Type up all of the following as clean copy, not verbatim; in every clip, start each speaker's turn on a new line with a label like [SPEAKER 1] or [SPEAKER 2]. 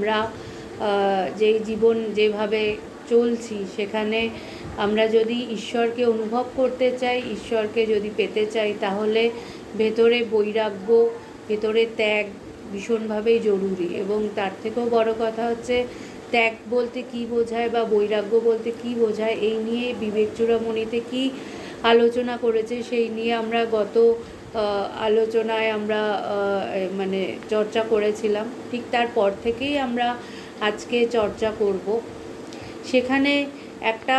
[SPEAKER 1] আমরা যেই জীবন যেভাবে চলছি সেখানে আমরা যদি ঈশ্বরকে অনুভব করতে চাই, ঈশ্বরকে যদি পেতে চাই, তাহলে ভেতরে বৈরাগ্য, ভেতরে ত্যাগ ভীষণভাবেই জরুরি। এবং তার থেকেও বড় কথা হচ্ছে ত্যাগ বলতে কী বোঝায় বা বৈরাগ্য বলতে কী বোঝায়, এই নিয়ে বিবেক চূড়ামণিতে কী আলোচনা করেছে সেই নিয়ে আমরা গত আলোচনায় আমরা মানে চর্চা করেছিলাম। ঠিক তারপর থেকেই আমরা আজকে চর্চা করব। সেখানে একটা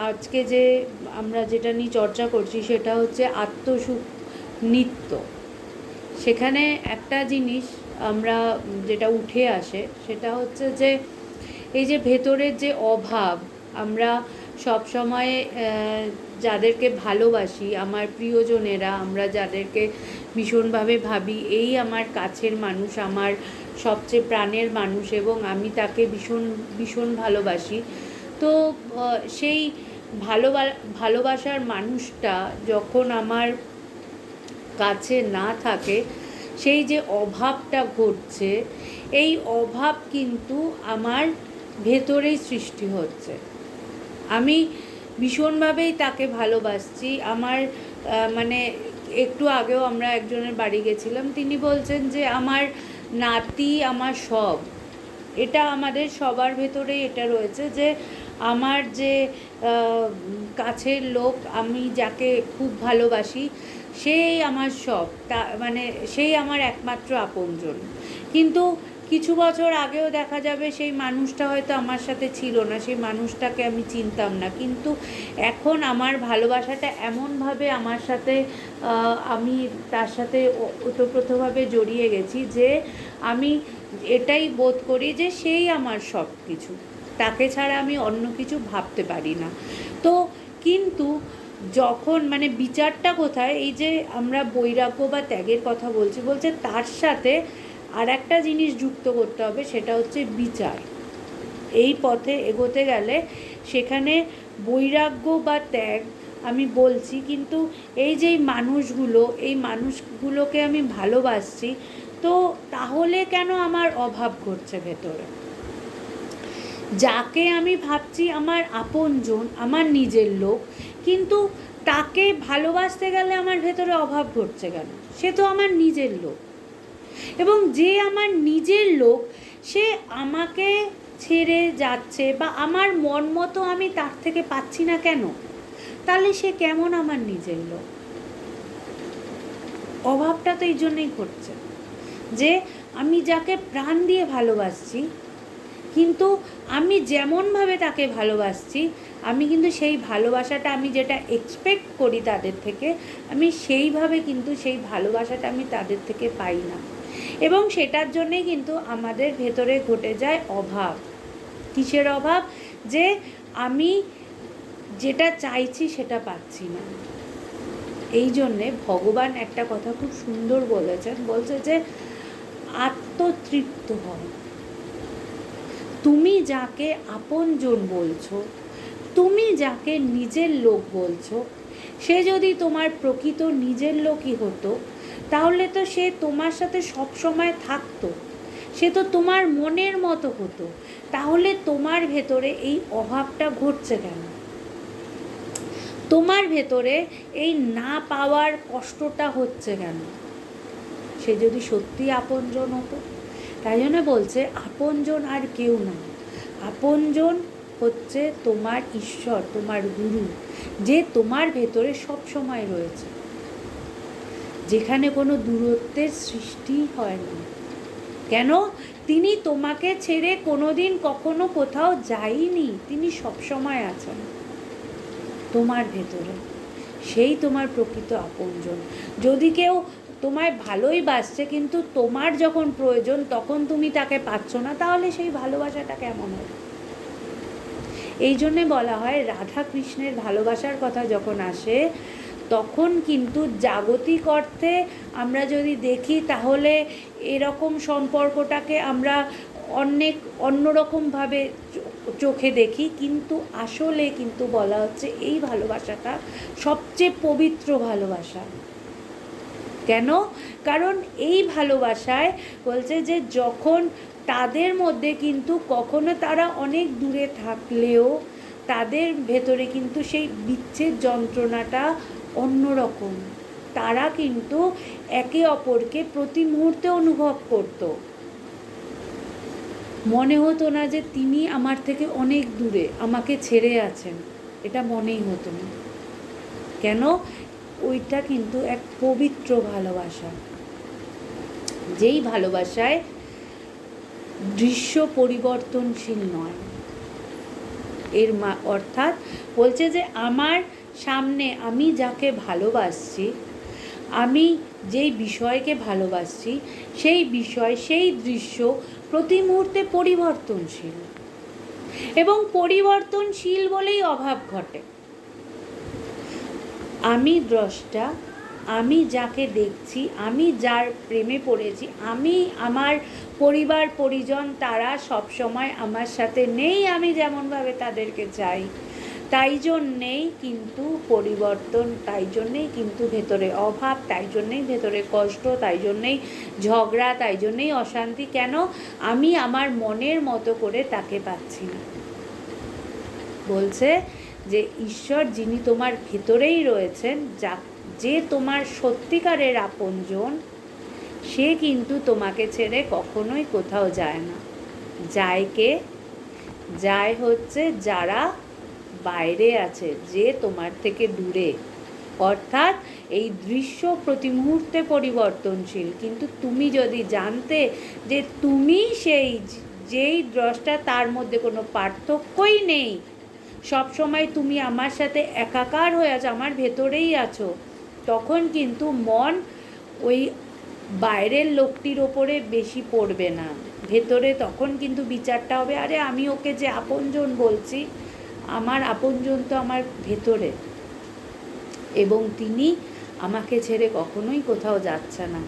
[SPEAKER 1] আজকে যে আমরা যেটা নিয়ে চর্চা করছি সেটা হচ্ছে আত্মসুখ নিত্য। সেখানে একটা জিনিস আমরা যেটা উঠে আসে সেটা হচ্ছে যে এই যে ভেতরের যে অভাব, আমরা সব সময় যাদেরকে ভালোবাসি, আমার প্রিয়জনেরা, আমরা যাদেরকে ভীষণভাবে ভাবি এই আমার কাছের মানুষ, আমার সবচেয়ে প্রাণের মানুষ এবং আমি তাকে ভীষণ ভীষণ ভালোবাসি, তো সেই ভালোবাসার মানুষটা যখন আমার কাছে না থাকে, সেই যে অভাবটা ঘটছে, এই অভাব কিন্তু আমার ভেতরেই সৃষ্টি হচ্ছে। আমি ভীষণভাবেই তাকে ভালোবাসছি। আমার মানে একটু আগেও আমরা একজনের বাড়ি গেছিলাম, তিনি বলছেন যে আমার নাতি আমার সব। এটা আমাদের সবার ভেতরেই এটা রয়েছে যে আমার যে কাছের লোক, আমি যাকে খুব ভালোবাসি, সেই আমার সব, তা মানে সেই আমার একমাত্র আপনজন। কিন্তু কিছু বছর আগেও দেখা যাবে সেই মানুষটা হয়তো আমার সাথে ছিল না, সেই মানুষটাকে আমি চিনতাম না, কিন্তু এখন আমার ভালোবাসাটা এমনভাবে আমার সাথে আমি তার সাথে ওতপ্রোতভাবে জড়িয়ে গেছি যে আমি এটাই বোধ করি যে সেই আমার সব কিছু, তাকে ছাড়া আমি অন্য কিছু ভাবতে পারি না। তো কিন্তু যখন মানে বিচারটা কোথায়, এই যে আমরা বৈরাগ্য বা ত্যাগের কথা বলছে তার সাথে আর একটা জিনিস যুক্ত করতে হবে, সেটা হচ্ছে বিচার। এই পথে এগোতে গেলে সেখানে বৈরাগ্য বা ত্যাগ আমি বলছি, কিন্তু এই যে এই মানুষগুলোকে আমি ভালোবাসছি, তো তাহলে কেন আমার অভাব ঘটছে ভেতরে? যাকে আমি ভাবছি আমার আপনজন, আমার নিজের লোক, কিন্তু তাকে ভালোবাসতে গেলে আমার ভেতরে অভাব ঘটছে কেন? সে তো আমার নিজের লোক। এবং যে আমার নিজের লোক, সে আমাকে ছেড়ে যাচ্ছে বা আমার মন মতো আমি তার থেকে পাচ্ছি না কেন? তাহলে সে কেমন আমার নিজের লোক? অভাবটা তো এই জন্যই ঘটছে যে আমি যাকে প্রাণ দিয়ে ভালোবাসছি, কিন্তু আমি যেমনভাবে তাকে ভালোবাসছি, আমি কিন্তু সেই ভালোবাসাটা, আমি যেটা এক্সপেক্ট করি তাদের থেকে, আমি সেইভাবে কিন্তু সেই ভালোবাসাটা আমি তাদের থেকে পাই না। এবং সেটার জন্যেই কিন্তু আমাদের ভেতরে ঘটে যায় অভাব। কিসের অভাব? যে আমি যেটা চাইছি সেটা পাচ্ছি না। এই জন্যে ভগবান একটা কথা খুব সুন্দর বলেছেন, বলছে যে আত্মতৃপ্ত হও। তুমি যাকে আপনজন বলছো, তুমি যাকে নিজের লোক বলছো, সে যদি তোমার প্রকৃত নিজের লোকই হতো, তাহলে তো সে তোমার সাথে সব সময় থাকতো, সে তো তোমার মনের মতো হতো। তাহলে তোমার ভেতরে এই অভাবটা ঘটছে কেন? তোমার ভেতরে এই না পাওয়ার কষ্টটা হচ্ছে কেন? সে যদি সত্যি আপনজন হতো। তাই জন্য বলছে আপনজন আর কেউ না, আপনজন হচ্ছে তোমার ঈশ্বর, তোমার গুরু, যে তোমার ভেতরে সব সময় রয়েছে, যেখানে কোনো দূরত্বের সৃষ্টি হয় না। কেন? তিনি তোমাকে ছেড়ে কোনোদিন কখনো কোথাও যায়নি, তিনি সব সময় আছেন তোমার ভেতরে। সেই তোমার প্রকৃত আপনজন। যদি কেউ তোমায় ভালোই বাসছে, কিন্তু তোমার যখন প্রয়োজন তখন তুমি তাকে পাচ্ছ না, তাহলে সেই ভালোবাসাটা কেমন হবে? এই জন্যে বলা হয়, রাধা কৃষ্ণের ভালোবাসার কথা যখন আসে, তখন কিন্তু জাগতিক অর্থে আমরা যদি দেখি, তাহলে এরকম সম্পর্কটাকে আমরা অন্যরকমভাবে চোখে দেখি, কিন্তু আসলে কিন্তু বলা হচ্ছে এই ভালোবাসাটা সবচেয়ে পবিত্র ভালোবাসা। কেন? কারণ এই ভালোবাসায় বলছে যে যখন তাদের মধ্যে কিন্তু কখনো তারা অনেক দূরে থাকলেও তাদের ভেতরে কিন্তু সেই বিচ্ছেদ যন্ত্রণাটা অন্যরকম। তারা কিন্তু একে অপরকে প্রতি মুহূর্তে অনুভব করত। মনে হতো না যে তিনি আমার থেকে অনেক দূরে, আমাকে ছেড়ে আছেন, এটা মনেই হতো না। কেন? ওইটা কিন্তু এক পবিত্র ভালোবাসা, যেই ভালোবাসায় দৃশ্য পরিবর্তনশীল নয়। এর অর্থাৎ বলছে যে আমার সামনে আমি যাকে ভালোবাসছি, আমি যেই বিষয়কে ভালোবাসছি, সেই বিষয়, সেই দৃশ্য প্রতি মুহূর্তে পরিবর্তনশীল, এবং পরিবর্তনশীল বলেই অভাব ঘটে। আমি দ্রষ্টা, আমি যাকে দেখছি, আমি যার প্রেমে পড়েছি, আমি, আমার পরিবার পরিজন, তারা সবসময় আমার সাথে নেই আমি যেমনভাবে তাদেরকে চাই। তাই জন্যেই কিন্তু পরিবর্তন, তাই জন্যেই কিন্তু ভেতরে অভাব, তাই জন্যেই ভেতরে কষ্ট, তাই জন্যেই ঝগড়া, তাই জন্যেই অশান্তি। কেন? আমি আমার মনের মতো করে তাকে পাচ্ছি না। বলছে যে ঈশ্বর যিনি তোমার ভেতরেই রয়েছেন, যে তোমার সত্যিকারের আপনজন, সে কিন্তু তোমাকে ছেড়ে কখনোই কোথাও যায় না। যায় কে? যায় হচ্ছে যারা বাইরে আছে, যে তোমার থেকে দূরে। অর্থাৎ এই দৃশ্য প্রতি মুহূর্তে পরিবর্তনশীল, কিন্তু তুমি যদি জানতে যে তুমি সেই, যেই দ্রষ্টা, তার মধ্যে কোনো পার্থক্যই নেই, সব সময় তুমি আমার সাথে একাকার হয়ে আছো, আমার ভেতরেই আছো, তখন কিন্তু মন ওই বাইরের লোকটির ওপরে বেশি পড়বে না। ভেতরে তখন কিন্তু বিচারটা হবে, আরে আমি ওকে যে আপনজন বলছি, আমার আপনজন তো আমার ভেতরে, এবং তিনি আমাকে ছেড়ে কখনোই কোথাও যাচ্ছে না।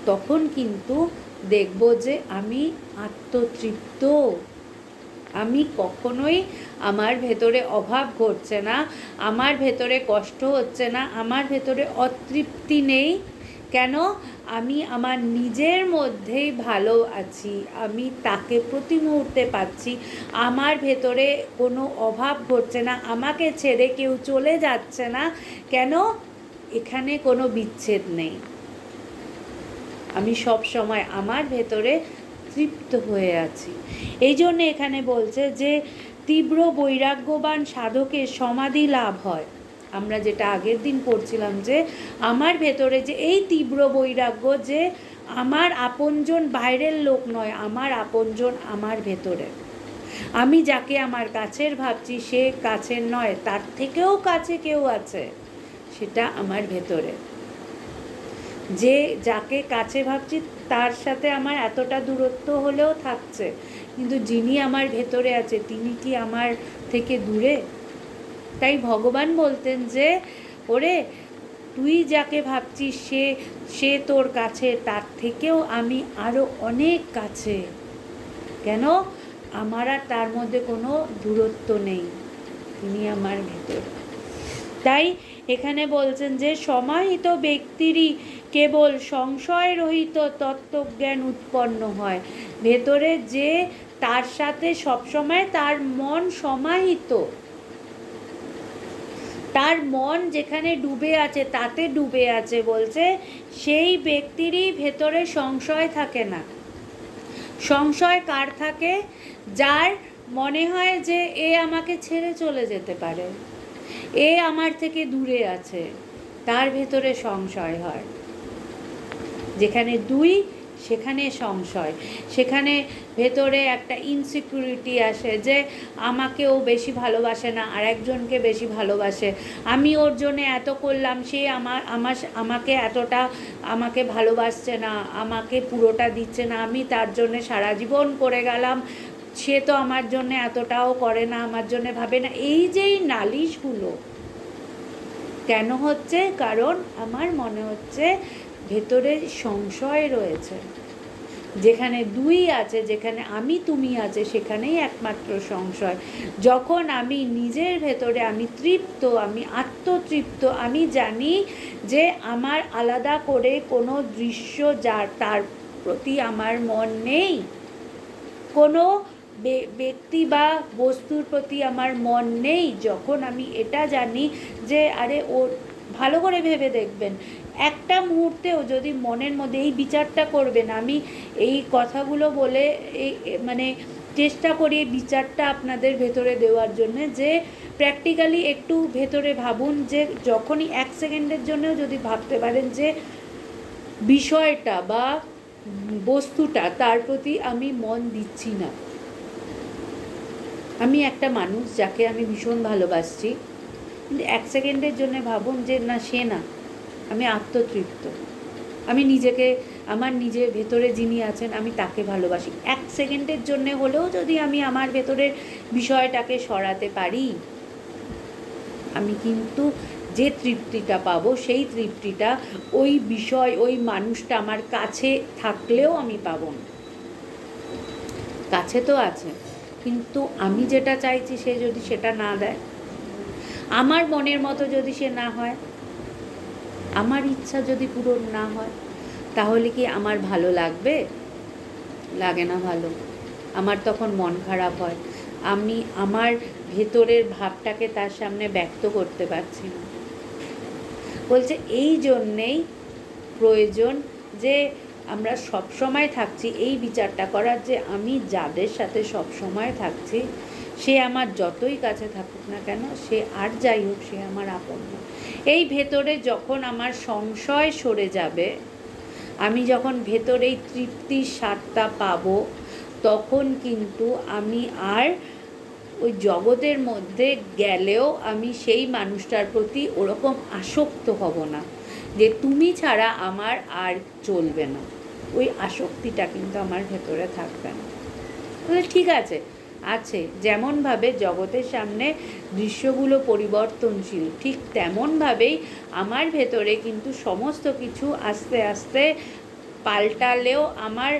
[SPEAKER 1] তখন কিন্তু দেখব যে আমি আত্মতৃপ্ত, আমি কখনোই, আমার ভেতরে অভাব ঘটছে না, আমার ভেতরে কষ্ট হচ্ছে না, আমার ভেতরে অতৃপ্তি নেই। কেন? আমি আমার নিজের মধ্যেই ভালো আছি, আমি তাকে প্রতি মুহূর্তে পাচ্ছি, আমার ভেতরে কোনো অভাব ঘটছে না, আমাকে ছেড়ে কেউ চলে যাচ্ছে না। কেন? এখানে কোনো বিচ্ছেদ নেই, আমি সব সময় আমার ভেতরে তৃপ্ত হয়ে আছি। এই জন্যে এখানে বলছে যে তীব্র বৈরাগ্যবান সাধকের সমাধি লাভ হয়। আমরা যেটা আগের দিন পড়ছিলাম যে আমার ভেতরে যে এই তীব্র বৈরাগ্য, যে আমার আপনজন বাইরের লোক নয়, আমার আপনজন আমার ভেতরে, আমি যাকে আমার কাছের ভাবছি সে কাছের নয়, তার থেকেও কাছে কেউ আছে, সেটা আমার ভেতরে। যে যাকে কাছে ভাবছি তার সাথে আমার এতটা দূরত্ব হলেও থাকছে, কিন্তু যিনি আমার ভেতরে আছে তিনি কি আমার থেকে দূরে? তাই ভগবান বলতেন যে ওরে, তুই যাকে ভাবছিস সে তোর কাছে, তার থেকেও আমি আরও অনেক কাছে। কেন? আমার আর তার মধ্যে কোনো দূরত্ব নেই, তিনি আমার ভেতর। তাই এখানে বলছেন যে সমাহিত ব্যক্তিরই কেবল সংশয় রহিত তত্ত্বজ্ঞান উৎপন্ন হয়। ভেতরে যে তার সাথে সবসময় তার মন সমাহিত, তার মন যেখানে ডুবে আছে তাতে ডুবে আছে, বলছে সেই ব্যক্তিরই ভেতরে সংশয় থাকে না। সংশয় কার থাকে? যার মনে হয় যে এ আমাকে ছেড়ে চলে যেতে পারে, এ আমার থেকে দূরে আছে, তার ভেতরে সংশয় হয়। যেখানে দুই সেখানে সংশয়, সেখানে ভেতরে একটা ইনসিকিউরিটি আসে যে আমাকে ও বেশি ভালোবাসে না, আর একজনকে বেশি ভালোবাসে, আমি ওর জন্য এত করলাম, সে আমাকে এতটা আমাকে ভালোবাসছে না, আমাকে পুরোটা দিচ্ছে না, আমি তার জন্য সারা জীবন করে গেলাম, সে তো আমার জন্য এতটাও করে না, আমার জন্য ভাবে না। এই যেই নালিশগুলো কেন হচ্ছে? কারণ আমার মনে হচ্ছে ভেতরে সংশয় রয়েছে। যেখানে দুই আছে, যেখানে আমি তুমি আছে, সেখানেই একমাত্র সংশয়। যখন আমি নিজের ভেতরে আমি তৃপ্ত, আমি আত্মতৃপ্ত, আমি জানি যে আমার আলাদা করে কোনো দৃশ্য যার তার প্রতি আমার মন নেই, কোনো ব্যক্তি বা বস্তুর প্রতি আমার মন নেই, যখন আমি এটা জানি যে আরে ও, ভালো করে ভেবে দেখবেন, একটা মুহূর্তেও যদি মনের মধ্যে এই বিচারটা করবেন, আমি এই কথাগুলো বলে এই মানে চেষ্টা করি এই বিচারটা আপনাদের ভেতরে দেওয়ার জন্যে, যে প্র্যাকটিক্যালি একটু ভেতরে ভাবুন যে যখনই 1 সেকেন্ডের জন্যও যদি ভাবতে পারেন যে বিষয়টা বা বস্তুটা তার প্রতি আমি মন দিচ্ছি না, আমি একটা মানুষ যাকে আমি ভীষণ ভালোবাসছি, কিন্তু 1 সেকেন্ডের জন্য ভাবুন যে না, সে না, আমি আত্মতৃপ্ত, আমি নিজেকে, আমার নিজের ভেতরে যিনি আছেন আমি তাকে ভালোবাসি। 1 সেকেন্ডের জন্য হলেও যদি আমি আমার ভেতরের বিষয়টাকে সরাতে পারি, আমি কিন্তু যে তৃপ্তিটা পাবো সেই তৃপ্তিটা ওই বিষয়, ওই মানুষটা আমার কাছে থাকলেও আমি পাবো না। কাছে তো আছে, কিন্তু আমি যেটা চাইছি সে যদি সেটা না দেয়, আমার মনের মতো যদি সে না হয়, আমার ইচ্ছা যদি পূরণ না হয়, তাহলে কি আমার ভালো লাগবে? লাগে না ভালো। আমার তখন মন খারাপ হয়, আমি আমার ভেতরের ভাবটাকে তার সামনে ব্যক্ত করতে পারছি না। বলছে এই জন্যেই প্রয়োজন যে আমরা সব সময় থাকছি এই বিচারটা করার, যে আমি যাদের সাথে সব সময় থাকছি সে আমার যতই কাছে থাকুক না কেন, সে আর যাই হোক, সে আমার আপন না। এই ভেতরে যখন আমার সংশয় সরে যাবে, আমি যখন ভেতরেই তৃপ্তির স্বাদটা পাবো, তখন কিন্তু আমি আর ওই জগতের মধ্যে গেলেও আমি সেই মানুষটার প্রতি ওরকম আসক্ত হব না যে তুমি ছাড়া আমার আর চলবে না। ওই আসক্তিটা কিন্তু আমার ভেতরে থাকবে না। ঠিক আছে, আছে, যেমনভাবে জগতের সামনে দৃশ্যগুলো পরিবর্তনশীল, ঠিক তেমনভাবেই আমার ভেতরে কিন্তু সমস্ত কিছু আস্তে আস্তে পাল্টালেও আমার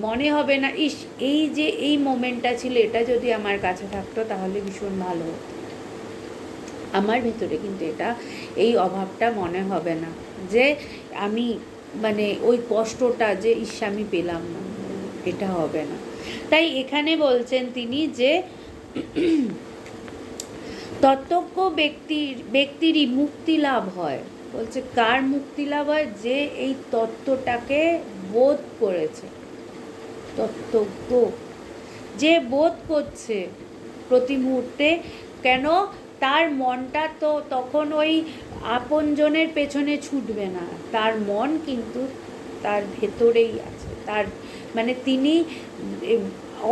[SPEAKER 1] মনে হবে না ইস, এই যে এই মোমেন্টটা ছিল এটা যদি আমার কাছে থাকতো তাহলে ভীষণ ভালো হতো। আমার ভেতরে কিন্তু এটা, এই অভাবটা মনে হবে না যে আমি মানে ওই কষ্টটা যে ইস আমি পেলাম না, এটা হবে না। তাই এখানে বলছেন তিনি যে তত্ত্বজ্ঞ ব্যক্তিরই মুক্তি লাভ হয়। বলছে কার মুক্তি লাভ হয়? যে এই তত্ত্বটাকে বোধ করেছে। তত্ত্বজ্ঞ যে বোধ করছে প্রতি মুহূর্তে, কেন তার মনটা তো তখন ওই আপনজনের পেছনে ছুটবে না, তার মন কিন্তু তার ভেতরেই আছে, তার মানে তিনি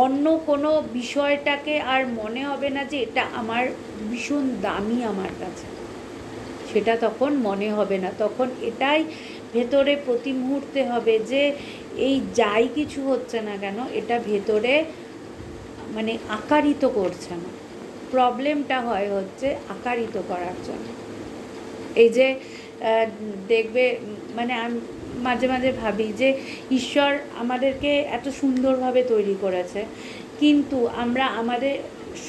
[SPEAKER 1] অন্য কোনো বিষয়টাকে আর মনে হবে না যে এটা আমার ভীষণ দামি আমার কাছে, সেটা তখন মনে হবে না। তখন এটাই ভেতরে প্রতি মুহূর্তে হবে যে এই যাই কিছু হচ্ছে না কেন, এটা ভেতরে মানে আকারিত করছে না। প্রবলেমটা হচ্ছে আকারিত করার জন্য। এই যে দেখবে, মানে আমি মাঝে মাঝে ভাবি যে ঈশ্বর আমাদেরকে এত সুন্দরভাবে তৈরি করেছে, কিন্তু আমরা আমাদের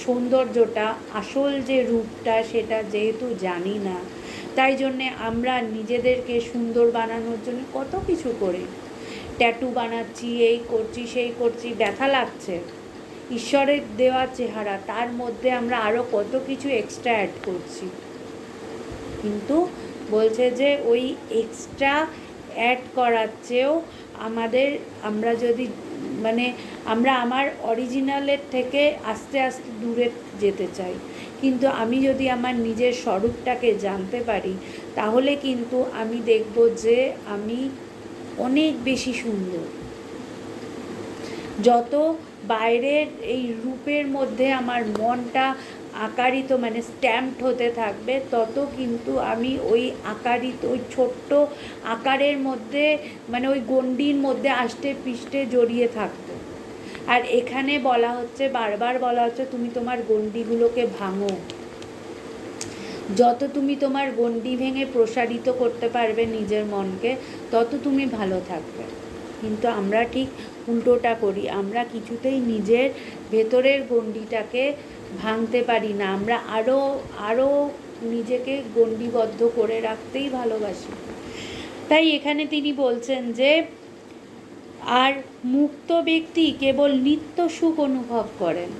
[SPEAKER 1] সৌন্দর্যটা, আসল যে রূপটা, সেটা যেহেতু জানি না, তাই জন্যে আমরা নিজেদেরকে সুন্দর বানানোর জন্য কত কিছু করি, ট্যাটু বানাচ্ছি, এই করছি, সেই করছি, ব্যথা লাগছে, ঈশ্বরের দেওয়া চেহারা, তার মধ্যে আমরা আরও কত কিছু এক্সট্রা অ্যাড করছি। কিন্তু বলছে যে ওই এক্সট্রা অ্যাড করার চেয়েও আমরা যদি মানে আমরা আমার অরিজিনালের থেকে আস্তে আস্তে দূরে যেতে চাই, কিন্তু আমি যদি আমার নিজের স্বরূপটাকে জানতে পারি, তাহলে কিন্তু আমি দেখব যে আমি অনেক বেশি সুন্দর। যত বাইরের এই রূপের মধ্যে আমার মনটা আকারিত মানে স্ট্যাম্পড হতে থাকবে, তত কিন্তু আমি ওই আকারিত ওই ছোট্ট আকারের মধ্যে মানে ওই গণ্ডির মধ্যে আষ্টে পিষ্টে জড়িয়ে থাকবো। আর এখানে বলা হচ্ছে, বারবার বলা হচ্ছে, তুমি তোমার গণ্ডিগুলোকে ভাঙো। যত তুমি তোমার গণ্ডি ভেঙে প্রসারিত করতে পারবে নিজের মনকে, তত তুমি ভালো থাকবে। কিন্তু আমরা ঠিক উল্টোটা করি, আমরা কিছুতেই নিজের ভেতরের গণ্ডিটাকে ভাঙতে পারি না, আমরা আরও নিজেকে গণ্ডিবদ্ধ করে রাখতেই ভালোবাসি। তাই এখানে তিনি বলছেন যে আর মুক্ত ব্যক্তি কেবল নিত্য সুখ অনুভব করেন।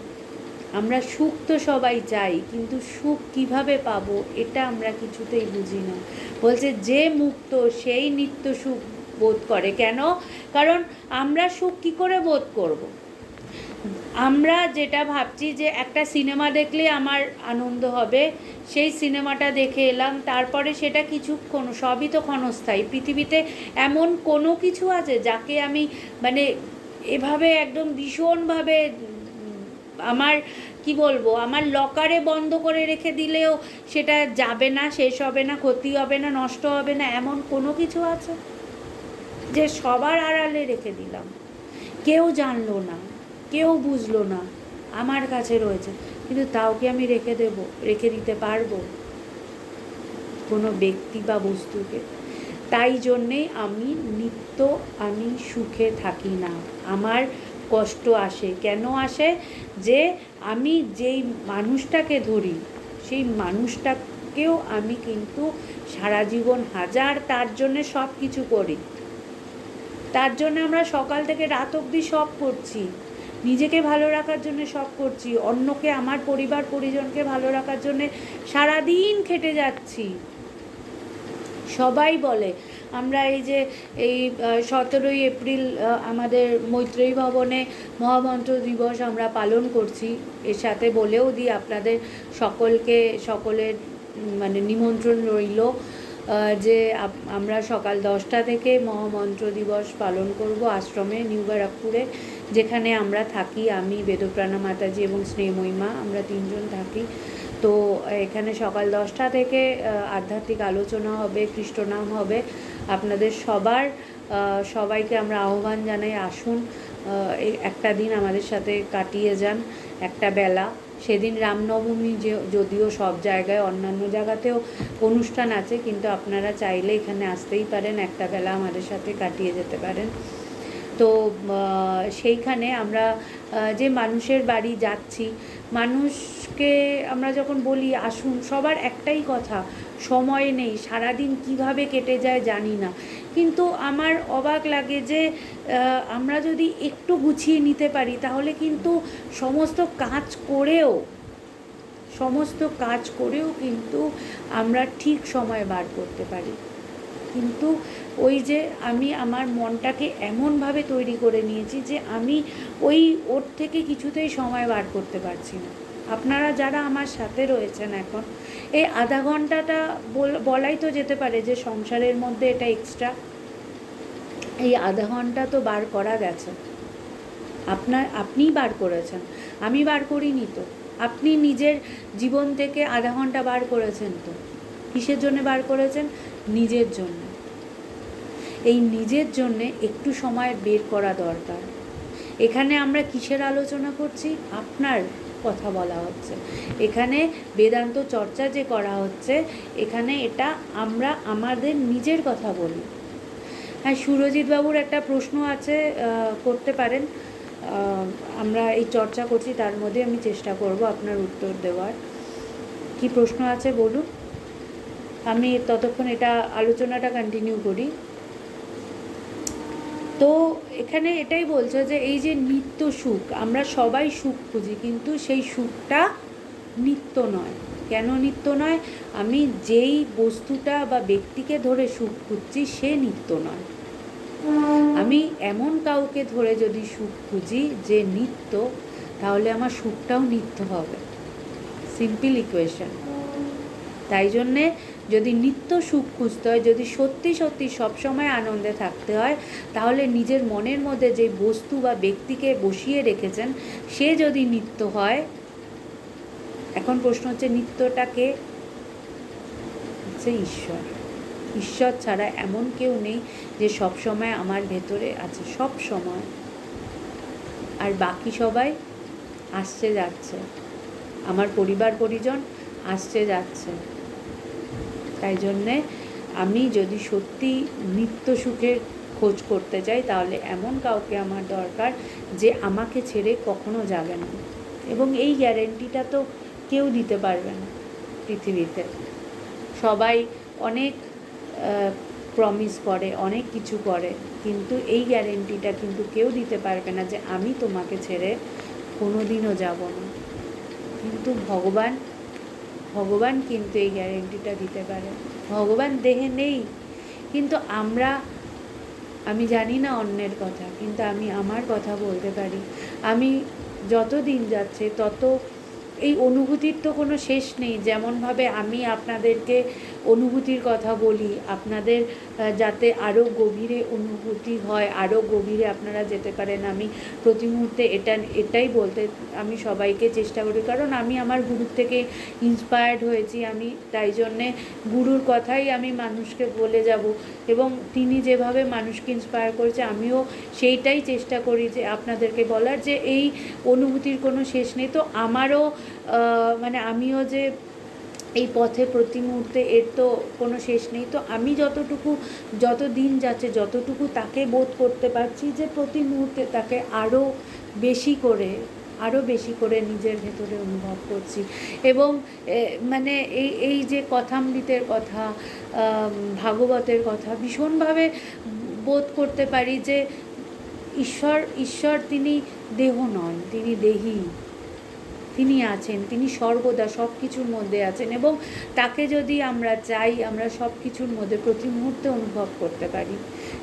[SPEAKER 1] আমরা সুখ তো সবাই চাই, কিন্তু সুখ কিভাবে পাবো এটা আমরা কিছুতেই বুঝি না। বলছে যে মুক্ত সেই নিত্য সুখ বোধ করে। কেন? কারণ আমরা সুখ কী করে বোধ করব? আমরা যেটা ভাবছি যে একটা সিনেমা দেখলে আমার আনন্দ হবে, সেই সিনেমাটা দেখে এলাম, তারপরে সেটা কিছুক্ষণ, সবই তো ক্ষণস্থায়ী। পৃথিবীতে এমন কোনো কিছু আছে যাকে আমি মানে এভাবে একদম ভীষণভাবে আমার কি বলবো, আমার লকারে বন্ধ করে রেখে দিলেও সেটা যাবে না, শেষ হবে না, ক্ষতি হবে না, নষ্ট হবে না, এমন কোনো কিছু আছে যে সবার আড়ালে রেখে দিলাম, কেউ জানলো না, কেউ বুঝলো না, আমার কাছে রয়েছে, কিন্তু তাও কি আমি রেখে দিতে পারবো কোনো ব্যক্তি বা বস্তুকে? তাই জন্যেই আমি সুখে থাকি না, আমার কষ্ট আসে। কেন আসে? যে আমি যেই মানুষটাকে ধরি সেই মানুষটাকেও আমি কিন্তু সারা জীবন তার জন্যে সব কিছু করি, তার জন্য আমরা সকাল থেকে রাত অবধি সব করছি, নিজেকে ভালো রাখার জন্য সব করছি, অন্যকে, আমার পরিবার পরিজনকে ভালো রাখার জন্যে সারাদিন খেটে যাচ্ছি। সবাই বলে, আমরা এই 17ই এপ্রিল আমাদের মৈত্রেয়ী ভবনে মহামন্ত্র দিবস আমরা পালন করছি। এর সাথে বলেও দিই আপনাদের সকলের মানে নিমন্ত্রণ রইল যে আমরা সকাল 10টা থেকে মহামন্ত্র দিবস পালন করব আশ্রমে, নিউ ব্যারাকপুরে, যেখানে আমরা থাকি। আমি, বেদপ্রাণা মাতাজি এবং স্নেহময়ীমা, আমরা 3জন থাকি। তো এখানে সকাল 10টা থেকে আধ্যাত্মিক আলোচনা হবে, কৃষ্ণনাম হবে। আপনাদের সবাইকে আমরা আহ্বান জানাই, আসুন, একটা দিন আমাদের সাথে কাটিয়ে যান, একটা বেলা। সেদিন রামনবমী, যদিও সব জায়গায়, অন্যান্য জায়গাতেও অনুষ্ঠান আছে, কিন্তু আপনারা চাইলে এখানে আসতেই পারেন, একটা বেলা আমাদের সাথে কাটিয়ে যেতে পারেন। তো সেইখানে আমরা যে মানুষের বাড়ি যাচ্ছি, মানুষকে আমরা যখন বলি আসুন, সবার একটাই কথা, সময় নেই, সারাদিন কিভাবে কেটে যায় জানি না। কিন্তু আমার অবাক লাগে যে আমরা যদি একটু গুছিয়ে নিতে পারি, তাহলে কিন্তু সমস্ত কাজ করেও কিন্তু আমরা ঠিক সময় বার করতে পারি। কিন্তু ওই যে আমি আমার মনটাকে এমনভাবে তৈরি করে নিয়েছি যে আমি ওর থেকে কিছুতেই সময় বার করতে পারছি না। আপনারা যারা আমার সাথে রয়েছেন এখন, এই আধা ঘন্টাটা বলাই তো যেতে পারে যে সংসারের মধ্যে এটা এক্সট্রা, এই আধা ঘন্টা তো বার করা গেছে। আপনিই বার করেছেন, আমি বার করিনি তো। আপনি নিজের জীবন থেকে আধা ঘন্টা বার করেছেন তো। কিসের জন্য বার করেছেন? নিজের জন্য। এই নিজের জন্যে একটু সময় বের করা দরকার। এখানে আমরা কিসের আলোচনা করছি? আপনার কথা বলা হচ্ছে। এখানে বেদান্ত চর্চা যে করা হচ্ছে, এখানে এটা আমরা আমাদের নিজের কথা বলি। হ্যাঁ, সুরজিৎ বাবুর একটা প্রশ্ন আছে, করতে পারেন। আমরা এই চর্চা করছি, তার মধ্যে আমি চেষ্টা করব আপনার উত্তর দেওয়ার। কি প্রশ্ন আছে বলুন, আমি ততক্ষণ এটা আলোচনাটা কন্টিনিউ করি। তো এখানে এটাই বলছে যে এই যে নিত্য সুখ, আমরা সবাই সুখ খুঁজি, কিন্তু সেই সুখটা নিত্য নয়। কেন নিত্য নয়? আমি যেই বস্তুটা বা ব্যক্তিকে ধরে সুখ খুঁজছি সে নিত্য নয়। আমি এমন কাউকে ধরে যদি সুখ খুঁজি যে নিত্য, তাহলে আমার সুখটাও নিত্য হবে। Simple equation. তাই জন্যে যদি নিত্য সুখ খুঁজতে হয়, যদি সত্যি সত্যি সবসময় আনন্দে থাকতে হয়, তাহলে নিজের মনের মধ্যে যে বস্তু বা ব্যক্তিকে বসিয়ে রেখেছেন সে যদি নিত্য হয়, এখন প্রশ্ন হচ্ছে নিত্যটাকে হচ্ছে ঈশ্বর। ঈশ্বর ছাড়া এমন কেউ নেই যে সবসময় আমার ভেতরে আছে, সব সময়। আর বাকি সবাই আসছে যাচ্ছে, আমার পরিবার পরিজন আসছে যাচ্ছে। তাই জন্যে আমি যদি সত্যি নিত্য সুখের খোঁজ করতে চাই, তাহলে এমন কাউকে আমার দরকার যে আমাকে ছেড়ে কখনো যাবে না। এবং এই গ্যারেন্টিটা তো কেউ দিতে পারবে না পৃথিবীতে। সবাই অনেক প্রমিস করে, অনেক কিছু করে, কিন্তু এই গ্যারেন্টিটা কিন্তু কেউ দিতে পারবে না যে আমি তোমাকে ছেড়ে কোনো দিনও যাব না। কিন্তু ভগবান কিন্তু এই গ্যারেন্টিটা দিতে পারে। ভগবান দেহে নেই, কিন্তু আমি জানি না অন্যের কথা, কিন্তু আমি আমার কথা বলতে পারি। আমি যত দিন যাচ্ছে তত এই অনুভূতির তো কোনো শেষ নেই। যেমনভাবে আমি আপনাদেরকে অনুভূতির কথা বলি, আপনাদের যাতে আরও গভীরে অনুভূতি হয়, আরও গভীরে আপনারা যেতে পারেন, আমি প্রতি মুহূর্তে এটাই বলতে আমি সবাইকে চেষ্টা করি, কারণ আমি আমার গুরুর থেকে ইন্সপায়ার্ড হয়েছি। আমি তাই জন্যে গুরুর কথাই আমি মানুষকে বলে যাব, এবং তিনি যেভাবে মানুষকে ইন্সপায়ার করেছে আমিও সেইটাই চেষ্টা করি যে আপনাদেরকে বলার, যে এই অনুভূতির কোনো শেষ নেই। তো আমারও মানে আমিও যে এই পথে প্রতি মুহূর্তে, এর তো কোনো শেষ নেই। তো আমি যত দিন যাচ্ছে যতটুকু তাকে বোধ করতে পারছি যে প্রতি মুহূর্তে তাকে আরও বেশি করে নিজের ভেতরে অনুভব করছি। এবং মানে এই যে কথামৃতের কথা, ভাগবতের কথা ভীষণভাবে বোধ করতে পারি যে ঈশ্বর তিনি দেহ নন, তিনি দেহী, তিনি আছেন, তিনি সর্বদা সব কিছুর মধ্যে আছেন, এবং তাকে যদি আমরা চাই আমরা সব কিছুর মধ্যে প্রতি মুহূর্তে অনুভব করতে পারি।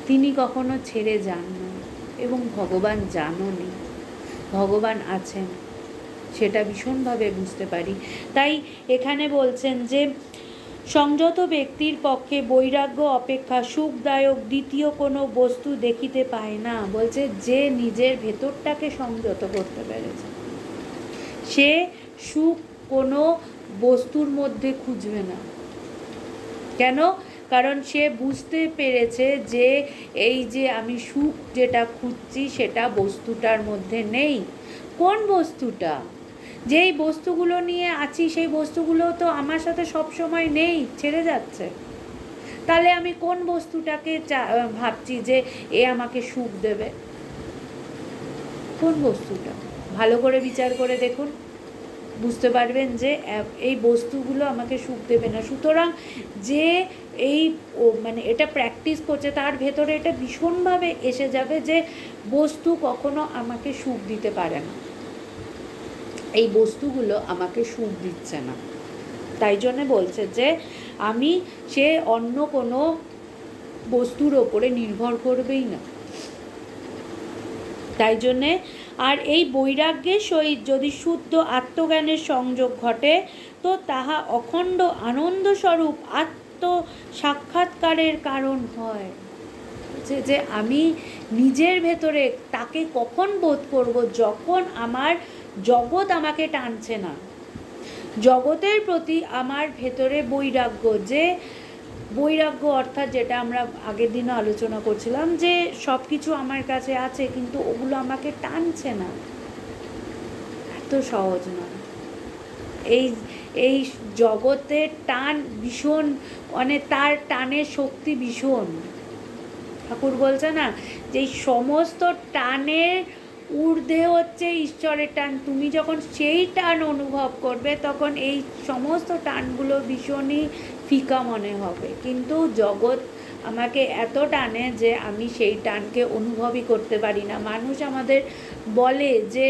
[SPEAKER 1] তিনি কখনো ছেড়ে যান না, এবং ভগবান জাননি, ভগবান আছেন, সেটা ভীষণভাবে বুঝতে পারি। তাই এখানে বলছেন যে সংযত ব্যক্তির পক্ষে বৈরাগ্য অপেক্ষা সুখদায়ক দ্বিতীয় কোনো বস্তু দেখিতে পায় না। বলছে যে নিজের ভেতরটাকে সংযত করতে পেরেছে সে সুখ কোনো বস্তুর মধ্যে খুঁজবে না। কেন? কারণ সে বুঝতে পেরেছে যে এই যে আমি সুখ যেটা খুঁজছি সেটা বস্তুটার মধ্যে নেই। কোন বস্তুটা? যেই বস্তুগুলো নিয়ে আছি সেই বস্তুগুলো তো আমার সাথে সব সময় নেই, ছেড়ে যাচ্ছে। তাহলে আমি কোন বস্তুটাকে ভাবছি যে এ আমাকে সুখ দেবে? কোন বস্তুটা? ভালো করে বিচার করে দেখুন, বুঝতে পারবেন যে এই বস্তুগুলো আমাকে সুখ দেবে না। সুতরাং যে মানে এটা প্র্যাকটিস করছে তার ভেতরে এটা ভীষণভাবে এসে যাবে যে বস্তু কখনো আমাকে সুখ দিতে পারে না, এই বস্তুগুলো আমাকে সুখ দিচ্ছে না। তাই জন্য বলছে যে সে অন্য কোনো বস্তুর ওপরে নির্ভর করবেই না। তাই জন্যে আর এই বৈরাগ্যের সহিত যদি শুদ্ধ আত্মজ্ঞানের সংযোগ ঘটে তো তাহা অখণ্ড আনন্দস্বরূপ আত্মসাক্ষাৎকারের কারণ হয়। যে আমি নিজের ভেতরে তাকে কখন বোধ করব? যখন আমার জগৎ আমাকে টানছে না, জগতের প্রতি আমার ভেতরে বৈরাগ্য অর্থাৎ যেটা আমরা আগের দিনও আলোচনা করছিলাম যে সব কিছু আমার কাছে আছে কিন্তু ওগুলো আমাকে টানছে না, এত সহজ নয়। এই জগতের টান ভীষণ, মানে তার টানের শক্তি ভীষণ। ঠাকুর বলছে না যে এই সমস্ত টানের ঊর্ধ্বে হচ্ছে ঈশ্বরের টান। তুমি যখন সেই টান অনুভব করবে তখন এই সমস্ত টানগুলো ভীষণই ফিকা মনে হবে, কিন্তু জগৎ আমাকে এত টানে যে আমি সেই টানকে অনুভবই করতে পারি না। মানুষ আমাদের বলে যে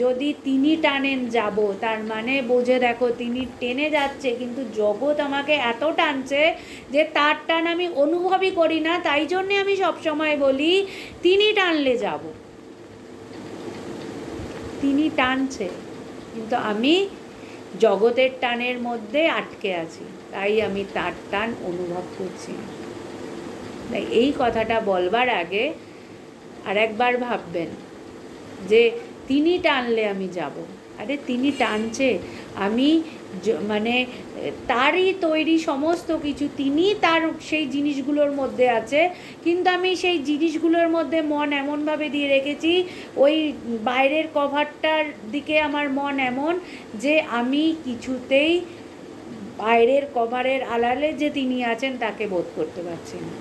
[SPEAKER 1] যদি তিনি টানেন যাব, তার মানে বুঝে দেখো তিনি টেনে যাচ্ছে, কিন্তু জগৎ আমাকে এত টানছে যে তার টান আমি অনুভবই করি না। তাই জন্যে আমি সবসময় বলি তিনি টানলে যাব, তিনি টানছে, কিন্তু আমি জগতের টানের মধ্যে আটকে আছি, তাই আমি তার টান অনুভব করছি। তাই এই কথাটা বলবার আগে আর একবার ভাববেন যে তিনি টানলে আমি যাব। আরে তিনি টানছে, আমি মানে তারই তৈরি সমস্ত কিছু, তিনি তার সেই জিনিসগুলোর মধ্যে আছে, কিন্তু আমি সেই জিনিসগুলোর মধ্যে মন এমনভাবে দিয়ে রেখেছি, ওই বাইরের কভারটার দিকে আমার মন এমন যে আমি কিছুতেই বাইরের কভারের আড়ালে যে তিনি আছেন তাকে বোধ করতে পারছি না।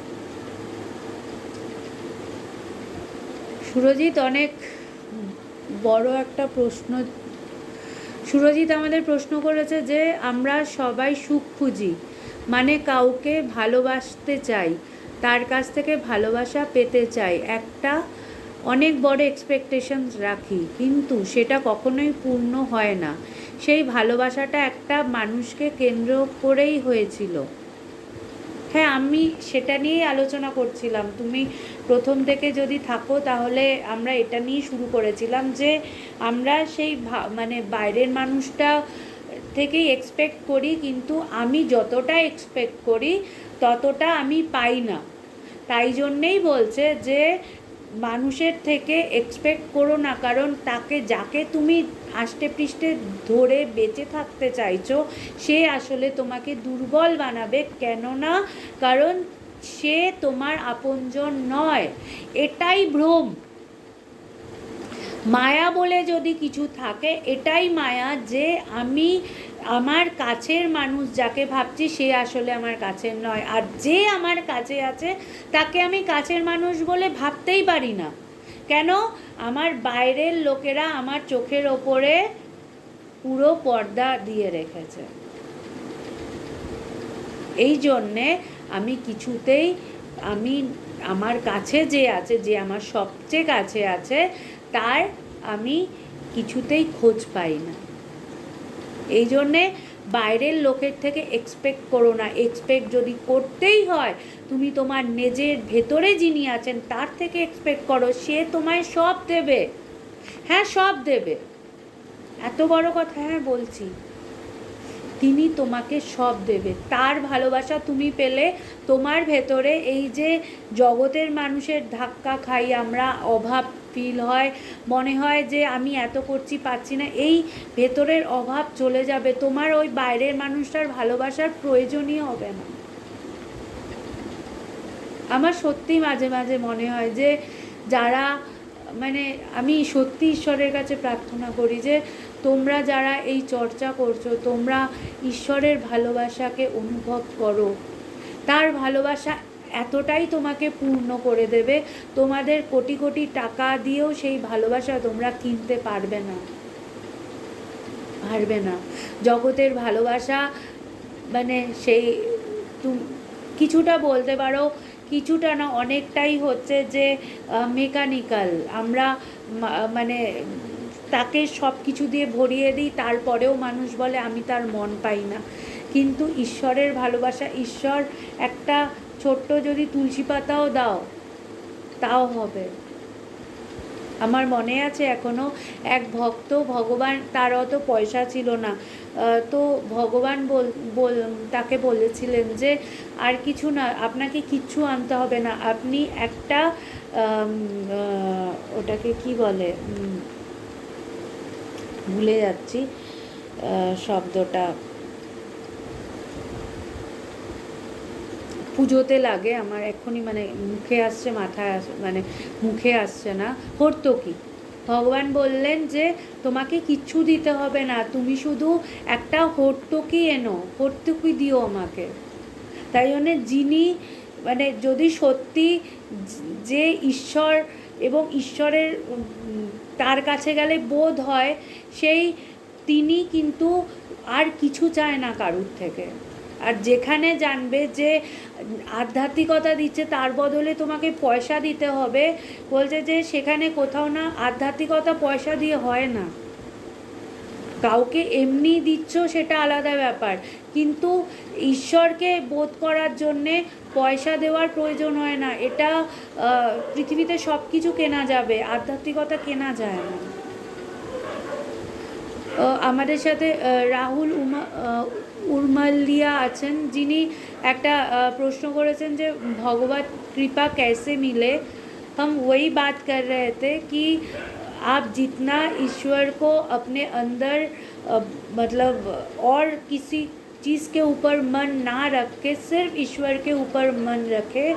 [SPEAKER 1] সুরজিৎ অনেক বড় একটা প্রশ্ন, সুরজিৎ আমাদের প্রশ্ন করেছে যে আমরা সবাই সুখ খুঁজি, মানে কাউকে ভালোবাসতে চাই, তার কাছ থেকে ভালোবাসা পেতে চাই, একটা অনেক বড় এক্সপেকটেশনস রাখি, কিন্তু সেটা কখনোই পূর্ণ হয় না। সেই ভালোবাসাটা একটা মানুষকে কেন্দ্র করেই হয়েছিল। হ্যাঁ, আমি সেটা নিয়েই আলোচনা করছিলাম। তুমি প্রথম থেকে যদি থাকো তাহলে আমরা এটা নিয়েই শুরু করেছিলাম যে আমরা সেই মানে বাইরের মানুষটা থেকেই এক্সপেক্ট করি, কিন্তু আমি যতটা এক্সপেক্ট করি ততটা আমি পাই না। তাই জন্যেই বলছে যে মানুষের থেকে এক্সপেক্ট করো না, কারণ তাকে যাকে তুমি আষ্টে পৃষ্ঠে ধরে বেঁচে থাকতে চাইছো সে আসলে তোমাকে দুর্বল বানাবে। কেননা কারণ সে তোমার আপনজন নয়, এটাই ভ্রম। মায়া বলে যদি কিছু থাকে, এটাই মায়া যে আমি আমার কাছের মানুষ যাকে ভাবছি সে আসলে আমার কাছের নয়, আর যে আমার কাছে আছে তাকে আমি কাছের মানুষ বলে ভাবতেই পারি না। কেন? আমার বাইরের লোকেরা আমার চোখের ওপরে পুরো পর্দা দিয়ে রেখেছে। এই জন্যে আমি কিছুতেই আমি আমার কাছে যে আছে, যে আমার সবচেয়ে কাছে আছে, তার আমি কিছুতেই খোঁজ পাই না। এই জন্যে বাইরের লোকের থেকে এক্সপেক্ট করো না। এক্সপেক্ট যদি করতেই হয়, তুমি তোমার নিজের ভেতরে যিনি আছেন তার থেকে এক্সপেক্ট করো, সে তোমায় সব দেবে। হ্যাঁ, সব দেবে, এত বড় কথা হ্যাঁ বলছি, তিনি তোমাকে সব দেবে। তার ভালোবাসা তুমি পেলে তোমার ভেতরে এই যে জগতের মানুষের ধাক্কা খাই আমরা, অভাব ফিল হয়, মনে হয় যে আমি এত করছি পাচ্ছি না, এই ভেতরের অভাব চলে যাবে। তোমার ওই বাইরের মানুষটার ভালোবাসার প্রয়োজনই হবে না। আমার সত্যি মাঝে মাঝে মনে হয় যে যারা মানে আমি সত্যি ঈশ্বরের কাছে প্রার্থনা করি যে তোমরা যারা এই চর্চা করছো, তোমরা ঈশ্বরের ভালোবাসাকে অনুভব করো। তার ভালোবাসা এতটাই তোমাকে পূর্ণ করে দেবে, তোমাদের কোটি কোটি টাকা দিয়েও সেই ভালোবাসা তোমরা কিনতে পারবে না, পারবে না। জগতের ভালোবাসা মানে সেই কিছুটা বলতে পারো, কিছুটা না অনেকটাই হচ্ছে যে মেকানিক্যাল। আমরা মানে তাকে সব কিছু দিয়ে ভরিয়ে দিই, তারপরেও মানুষ বলে আমি তার মন পাই না। কিন্তু ঈশ্বরের ভালোবাসা, ঈশ্বর একটা ছোট্ট যদি তুলসী পাতাও দাও তাও হবে। আমার মনে আছে এখনও এক ভক্ত, ভগবান, তার অত পয়সা ছিল না, তো ভগবান তাকে বলেছিলেন যে আর কিছু না, আপনাকে কিচ্ছু আনতে হবে না, আপনি একটা ওটাকে কি বলে, ভুলে যাচ্ছি শব্দটা, পুজোতে লাগে, আমার এক্ষুনি মানে মুখে আসছে, মাথায় মানে মুখে আসছে না, হর্তুকি। ভগবান বললেন যে তোমাকে কিচ্ছু দিতে হবে না, তুমি শুধু একটা হর্তুকি এনো, হর্তুকি দিও আমাকে। তাই জন্যে যিনি মানে যদি সত্যি যে ঈশ্বর এবং ঈশ্বরের তার কাছে গেলে বোধ হয়, সেই তিনি কিন্তু আর কিছু চায় না কারুর থেকে। আর যেখানে জানবে যে আধ্যাত্মিকতা দিচ্ছে তার বদলে তোমাকে পয়সা দিতে হবে, বলছে যে সেখানে কোথাও না আধ্যাত্মিকতা পয়সা দিয়ে হয় না। কাউকে এমনি দিচ্ছ সেটা আলাদা ব্যাপার, কিন্তু ঈশ্বরকে বোধ করার জন্যে পয়সা দেওয়ার প্রয়োজন হয় না। এটা পৃথিবীতে সব কিছু কেনা যাবে, আধ্যাত্মিকতা কেনা যায় না। আমাদের সাথে রাহুল উর্মালিয়া আছেন, যিনি একটা প্রশ্ন করেছেন যে ভগবত কৃপা कैसे मिले। हम वही बात कर रहे थे कि आप जितना ईश्वर को अपने अंदर मतलब और किसी चीज़ के ऊपर मन ना रख के सिर्फ ईश्वर के ऊपर मन रखे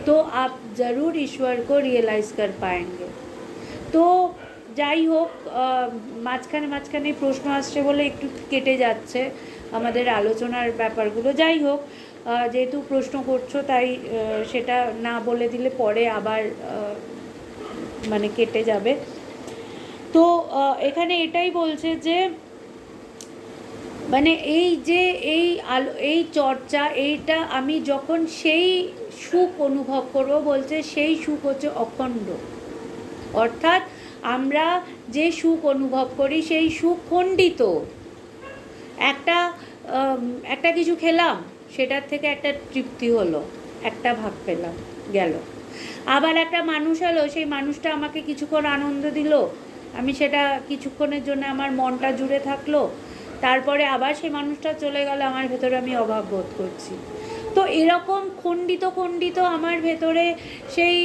[SPEAKER 1] तो आप ज़रूर ईश्वर को रियलाइज़ कर पाएंगे। तो যাই হোক, মাঝখানে প্রশ্ন আসছে বলে একটু কেটে যাচ্ছে আমাদের আলোচনার ব্যাপারগুলো। যাই হোক, যেহেতু প্রশ্ন করছো তাই সেটা না বলে দিলে পরে আবার মানে কেটে যাবে। তো এখানে এটাই বলছে যে মানে এই যে এই চর্চা, এইটা আমি যখন সেই সুখ অনুভব করব, বলছে সেই সুখ হচ্ছে অখণ্ড। অর্থাৎ আমরা যে সুখ অনুভব করি সেই সুখ খণ্ডিত। একটা একটা কিছু খেলাম, সেটার থেকে একটা তৃপ্তি হলো, একটা ভাগ পেলাম, গেল। আবার একটা মানুষ এলো, সেই মানুষটা আমাকে কিছুক্ষণ আনন্দ দিল, আমি সেটা কিছুক্ষণের জন্য আমার মনটা জুড়ে থাকলো, তারপরে আবার সেই মানুষটা চলে গেল, আমার ভেতরে আমি অভাব বোধ করছি। তো এরকম খণ্ডিত খণ্ডিত আমার ভেতরে সেই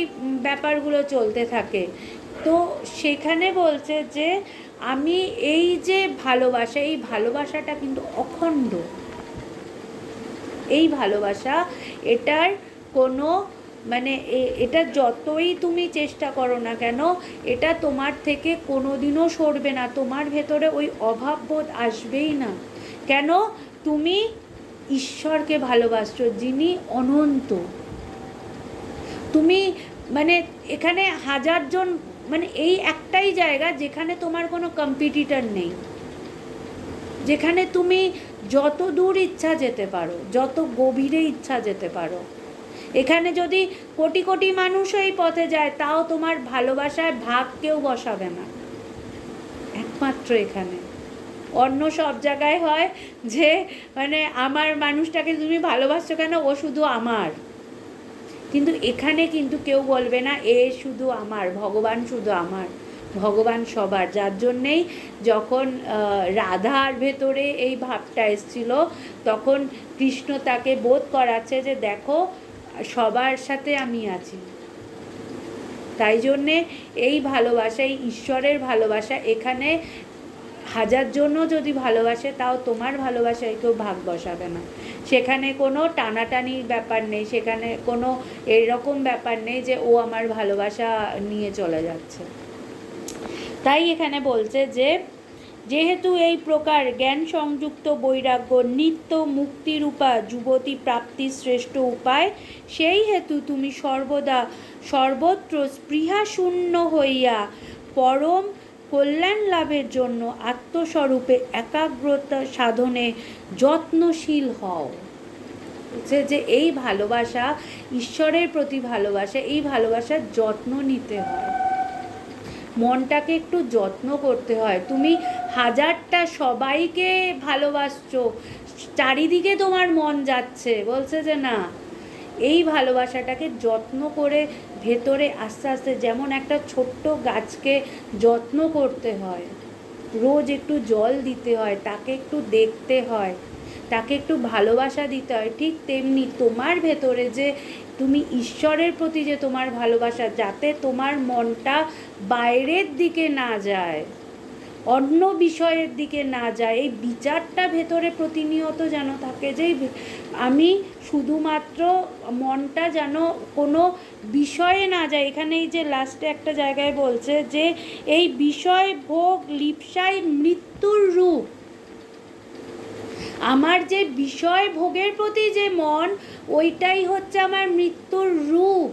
[SPEAKER 1] ব্যাপারগুলো চলতে থাকে। তো সেখানে বলছে যে আমি এই যে ভালোবাসা, এই ভালোবাসাটা কিন্তু অখণ্ড। এই ভালোবাসা, এটার কোনো মানে এটা যতই তুমি চেষ্টা করো না কেন, এটা তোমার থেকে কোনোদিনও সরবে না, তোমার ভেতরে ওই অভাববোধ আসবেই না। কেন? তুমি ঈশ্বরকে ভালোবাসছো, যিনি অনন্ত। তুমি মানে এখানে হাজারজন, মানে এই একটাই জায়গা যেখানে তোমার কোনো কম্পিটিটর নেই, যেখানে তুমি যত দূর ইচ্ছা যেতে পারো, যত গভীরে ইচ্ছা যেতে পারো। এখানে যদি কোটি কোটি মানুষ এই পথে যায়, তাও তোমার ভালোবাসায় ভাগ কেউ বসাবে না, একমাত্র এখানে। অন্য সব জায়গায় হয় যে মানে আমার মানুষটাকে তুমি ভালোবাসছো কেন, ও শুধু আমার। কিন্তু এখানে কিন্তু কেউ বলবে না এ শুধু আমার, ভগবান শুধু আমার, ভগবান সবার। যার জন্যেই যখন রাধার ভেতরে এই ভাবটা এসছিল, তখন কৃষ্ণ তাকে বোধ করাচ্ছে যে দেখো সবার সাথে আমি আছি। তাই জন্যে এই ভালোবাসা, এই ঈশ্বরের ভালোবাসা, এখানে হাজার জন্য যদি ভালোবাসে, তাও তোমার ভালোবাসায় কেউ ভাগ বসাবে না। সেখানে কোনো টানাটানির ব্যাপার নেই, সেখানে কোনো এরকম ব্যাপার নেই যে ও আমার ভালোবাসা নিয়ে চলে যাচ্ছে। তাই এখানে বলছে যে যেহেতু এই প্রকার জ্ঞান সংযুক্ত বৈরাগ্য নিত্য মুক্তিরূপা যুবতী প্রাপ্তির শ্রেষ্ঠ উপায়, সেই হেতু তুমি সর্বদা সর্বত্র স্পৃহাশূন্য হইয়া পরম কল্যাণ লাভের জন্য আত্মস্বরূপে একাগ্রতা সাধনে যত্নশীল হও। বলছে যে এই ভালোবাসা, ঈশ্বরের প্রতি ভালোবাসা, এই ভালোবাসার যত্ন নিতে হয়, মনটাকে একটু যত্ন করতে হয়। তুমি হাজারটা সবাইকে ভালোবাসছো, চারিদিকে তোমার মন যাচ্ছে, বলছে যে না, এই ভালোবাসাটাকে যত্ন করে ভেতরে আস্তে আস্তে, যেমন একটা ছোট্ট গাছকে যত্ন করতে হয়, রোজ একটু জল দিতে হয়, তাকে একটু দেখতে হয়, তাকে একটু ভালোবাসা দিতে হয়, ঠিক তেমনি তোমার ভেতরে যে তুমি ঈশ্বরের প্রতি যে তোমার ভালোবাসা, যাতে তোমার মনটা বাইরের দিকে না যায়, অন্য বিষয়ের দিকে না যায়, এই বিচারটা ভেতরে প্রতিনিয়ত যেন থাকে যে আমি শুধুমাত্র মনটা যেন কোনো বিষয়ে না যায়। এখানে এই যে লাস্টে একটা জায়গায় বলছে যে এই বিষয় ভোগ লিপ্সাই মৃত্যুর রূপ। আমার যে বিষয় ভোগের প্রতি যে মন, ওইটাই হচ্ছে আমার মৃত্যুর রূপ।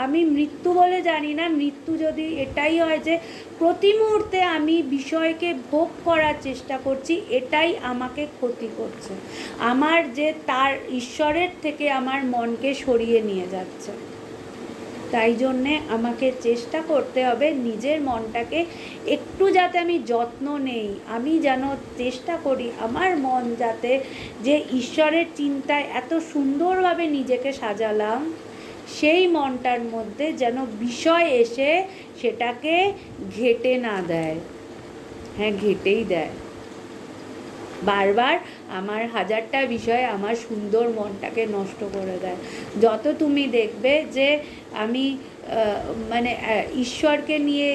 [SPEAKER 1] আমি মৃত্যু বলে জানি না, মৃত্যু যদি এটাই হয় যে প্রতি মুহূর্তে আমি বিষয়কে ভোগ করার চেষ্টা করছি, এটাই আমাকে ক্ষতি করছে, আমার যে তার ঈশ্বরের থেকে আমার মনকে সরিয়ে নিয়ে যাচ্ছে। তাই জন্যে আমাকে চেষ্টা করতে হবে নিজের মনটাকে একটু যাতে আমি যত্ন নেই, আমি যেন চেষ্টা করি আমার মন যাতে, যে ঈশ্বরের চিন্তায় এত সুন্দরভাবে নিজেকে সাজালাম, সেই মনটার মধ্যে যেন বিষয় এসে সেটাকে ঘেঁটে না দেয়। হ্যাঁ, ঘেঁটেই দেয় বারবার, আমার হাজারটা বিষয় আমার সুন্দর মনটাকে নষ্ট করে দেয়। যত তুমি দেখবে যে আমি মানে ঈশ্বরকে নিয়ে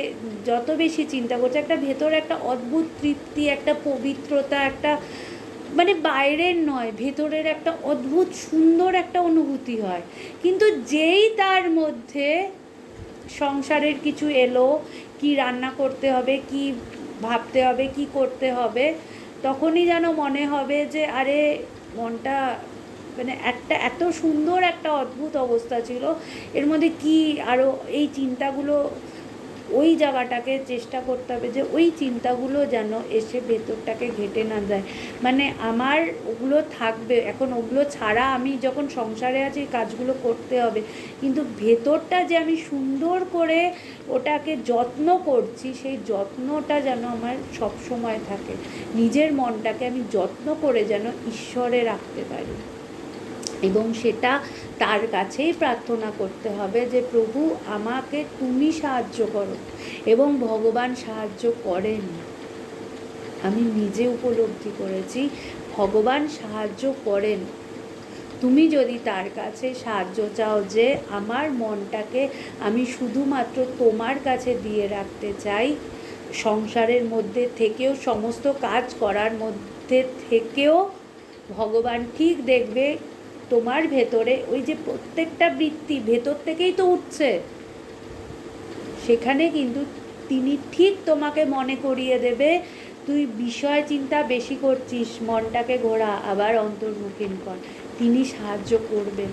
[SPEAKER 1] যত বেশি চিন্তা করছি, একটা ভেতরে একটা অদ্ভুত তৃপ্তি, একটা পবিত্রতা, একটা মানে বাইরের নয়, ভেতরের একটা অদ্ভুত সুন্দর একটা অনুভূতি হয়। কিন্তু যেই তার মধ্যে সংসারের কিছু এলো, কি রান্না করতে হবে, কি ভাবতে হবে, কি করতে হবে, তখনই যেন মনে হবে যে আরে মনটা মানে একটা এত সুন্দর একটা অদ্ভুত অবস্থা ছিল, এর মধ্যে কি আরও এই চিন্তাগুলো ওই জায়গাটাকে চেষ্টা করতে হবে যে ওই চিন্তাগুলো যেন এসে ভেতরটাকে ঘেঁটে না যায়। মানে আমার ওগুলো থাকবে, এখন ওগুলো ছাড়া আমি যখন সংসারে আছি কাজগুলো করতে হবে, কিন্তু ভেতরটা যে আমি সুন্দর করে ওটাকে যত্ন করছি, সেই যত্নটা যেন আমার সব সময় থাকে। নিজের মনটাকে আমি যত্ন করে যেন ঈশ্বরে রাখতে পারি, এবং সেটা তার কাছেই প্রার্থনা করতে হবে যে প্রভু আমাকে তুমি সাহায্য করো। এবং ভগবান সাহায্য করেন, আমি নিজে উপলব্ধি করেছি ভগবান সাহায্য করেন। তুমি যদি তার কাছে সাহায্য চাও যে আমার মনটাকে আমি শুধুমাত্র তোমার কাছে দিয়ে রাখতে চাই, সংসারের মধ্যে থেকেও, সমস্ত কাজ করার মধ্যে থেকেও ভগবান ঠিক দেখবে তোমার ভেতরে ওই যে প্রত্যেকটা বৃত্তি ভেতর থেকেই তো উঠছে, সেখানে কিন্তু তিনি ঠিক তোমাকে মনে করিয়ে দেবে তুই বিষয় চিন্তা বেশি করছিস, মনটাকে ঘোরা, আবার অন্তর্মুখী কর। তিনি সাহায্য করবেন,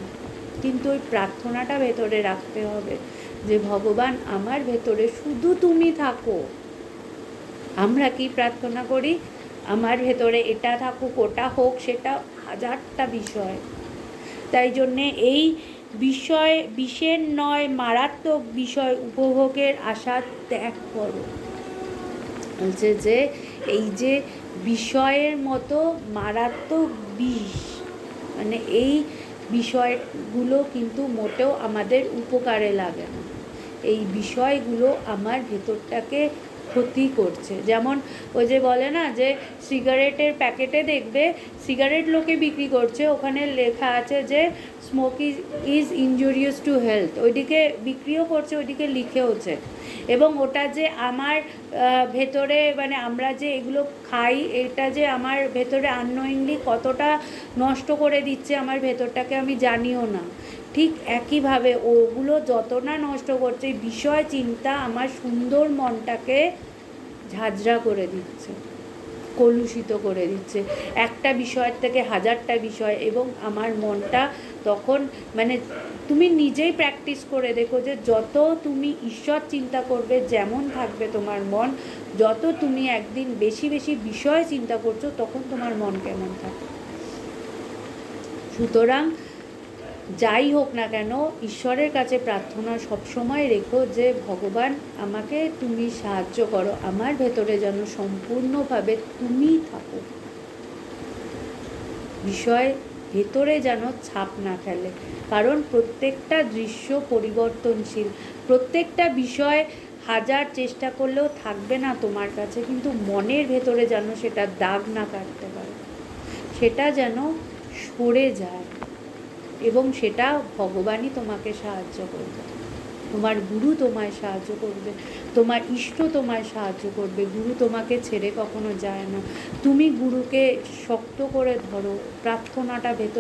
[SPEAKER 1] কিন্তু ওই প্রার্থনাটা ভেতরে রাখতে হবে যে ভগবান আমার ভেতরে শুধু তুমি থাকো। আমরা কি প্রার্থনা করি? আমার ভেতরে এটা থাকুক, ওটা হোক, সেটা হাজারটা বিষয়। তাই জন্যে এই বিষের নয় মারাত্মক বিষয় উপভোগের আশা ত্যাগ করো। বলছে যে এই যে বিষয়ের মতো মারাত্মক বিষ, মানে এই বিষয়গুলো কিন্তু মোটেও আমাদের উপকারে লাগে না। এই বিষয়গুলো আমার ভেতরটাকে ক্ষতি করছে। যেমন ওই যে বলে না যে সিগারেটের প্যাকেটে দেখবে সিগারেট লোকে বিক্রি করছে, ওখানে লেখা আছে যে smoke is injurious to health, ওইদিকে বিক্রিও করছে, ওইদিকে লিখেওছে। এবং ওটা যে আমার ভেতরে, মানে আমরা যে এগুলো খাই, এটা যে আমার ভেতরে আননোয়িংলি কতটা নষ্ট করে দিচ্ছে আমার ভেতরটাকে আমি জানিও না। ঠিক একইভাবে ওগুলো যত না নষ্ট করছে, বিষয় চিন্তা আমার সুন্দর মনটাকে ঝাঁঝরা করে দিচ্ছে, কলুষিত করে দিচ্ছে, একটা বিষয়ের থেকে হাজারটা বিষয়। এবং আমার মনটা তখন, মানে তুমি নিজেই প্র্যাকটিস করে দেখো যে যত তুমি ঈশ্বর চিন্তা করবে, যেমন থাকবে তোমার মন, যত তুমি একদিন বেশি বেশি বিষয় চিন্তা করছো, তখন তোমার মন কেমন থাকে। সুতরাং যাই হোক না কেন, ঈশ্বরের কাছে প্রার্থনা সবসময় রেখো যে ভগবান আমাকে তুমি সাহায্য করো, আমার ভেতরে যেন সম্পূর্ণভাবে তুমি থাকো, বিষয় ভেতরে যেন ছাপ না ফেলে। কারণ প্রত্যেকটা দৃশ্য পরিবর্তনশীল, প্রত্যেকটা বিষয় হাজার চেষ্টা করলেও থাকবে না তোমার কাছে, কিন্তু মনের ভেতরে যেন সেটা দাগ না কাটতে পারে, সেটা যেন সরে যায়। এবং সেটা ভগবানই তোমাকে সাহায্য করবে, তোমার গুরু তোমায় সাহায্য করবে, তোমার ইষ্ট তোমায় সাহায্য করবে। গুরু তোমাকে ছেড়ে কখনো যায় না। তুমি গুরুকে শক্ত করে ধরো, প্রার্থনাটা ভেতর